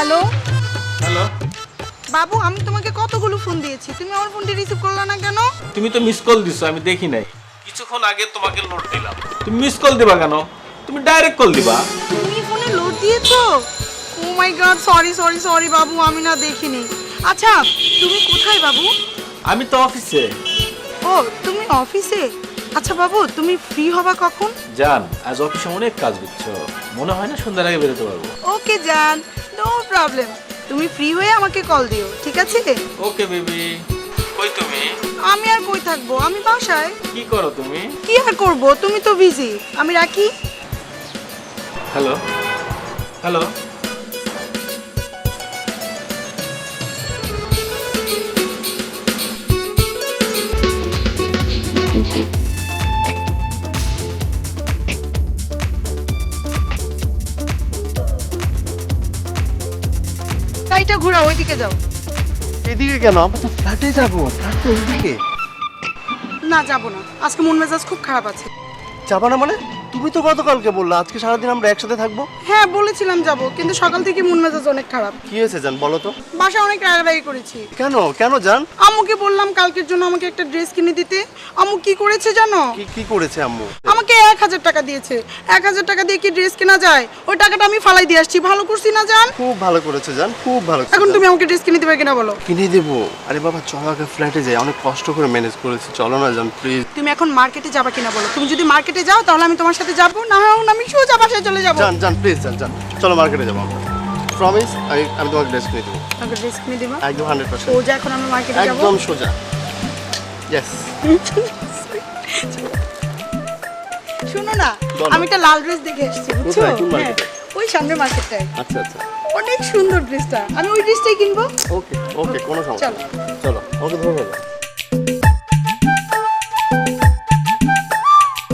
Hello hello, বাবু, আমি তোমাকে কতগুলো ফোন দিয়েছি, তুমি আমার ফোনটি রিসিভ করলে না কেন? তুমি তো মিস কল দিছো, আমি দেখি নাই। কিছুক্ষণ আগে তোমাকে নোট দিলাম, তুমি মিস কল দিবা কেন? তুমি ডাইরেক্ট কল দিবা। তুমি ফোনে লোড দিয়েছো? ও মাই গড, সরি সরি সরি বাবু, আমি না দেখিনি। আচ্ছা, তুমি কোথায় বাবু? আমি তো অফিসে। ও, তুমি অফিসে? আচ্ছা বাবু, তুমি ফ্রি হবা কখন? জান, আজ অফিসে অনেক কাজ বুঝছো, মনে হয় না সন্ধ্যার আগে বেরোতে পারবো। ওকে জান, নো প্রবলেম। তুমি ফ্রি হয়ে আমাকে কল দিও, ঠিক আছে? Okay baby. কই তুমি? আমি আর কই থাকবো, আমি বাসায়। কি করো তুমি? কি আর করবো, তুমি তো বিজি। আমি রাখি। Hello hello. গাড়িটা ঘোরাও, ওইদিকে যাও। এদিকে কেন? আমরা তো ফ্ল্যাটে যাবো। ফ্ল্যাট তো ওইদিকে। না, যাবো না, আজকে মন মেজাজ খুব খারাপ আছে। যাবা না মানে? তুমি তো গতকালকে বললা আজকে সারাদিন আমরা একসাথে থাকবো। হ্যাঁ বলেছিলাম যাবো, কিন্তু সকাল থেকে মন মেজাজ অনেক খারাপ। কি হয়েছে জান, বলো তো? বাসায় অনেক রাগারাগি করেছি। কেন কেন জান? আম্মুকে বললাম কালকের জন্য আমাকে একটা ড্রেস কিনে দিতে। আম্মু কি করেছে জানো? কি কি করেছে আম্মু? আমাকে 1000 টাকা দিয়েছে। 1000 টাকা দিয়ে কি ড্রেস কেনা যায়? ওই টাকাটা আমি ফালাই দিয়ে আসছি। ভালো করছি না জান? খুব ভালো করেছে জান, খুব ভালো করেছে এখন জান। তুমি আমাকে ড্রেস কিনে দিবে কিনা বলো? কিনে দেবো। আরে বাবা চলো আগে ফ্ল্যাটে যাই, অনেক কষ্ট করে ম্যানেজ করেছি, চলো না জান প্লিজ। তুমি এখন মার্কেটে যাবা কিনা বলো? তুমি যদি মার্কেটে যাও তাহলে আমি তোমার সাথে যাবো, না হয় আমি সোজা বাসায় চলে যাবো। জান জান প্লিজ জান জান, চলো মার্কেটে যাবো আমরা। প্রমিস, আমি তোমাকে ড্রেস কিনে দেবো। আমাকে ড্রেস কিনে দিবা? একদম 100%। সোজা এখন আমি মার্কেটে যাবো। একদম সোজা। ইয়েস। শোনো না, বলো। আমি একটা লাল ড্রেস দেখে এসেছি, বুঝছো? কোথায়? কোন হ্যাঁ, মার্কেটে? ওই সামনে মার্কেটটায়। আচ্ছা আচ্ছা। অনেক সুন্দর ড্রেসটা, আমি ওই ড্রেসটাই কিনবো। ওকে ওকে, কোনো সমস্যা চলো। নেই। চলো আমাকে ধরে ফেলো।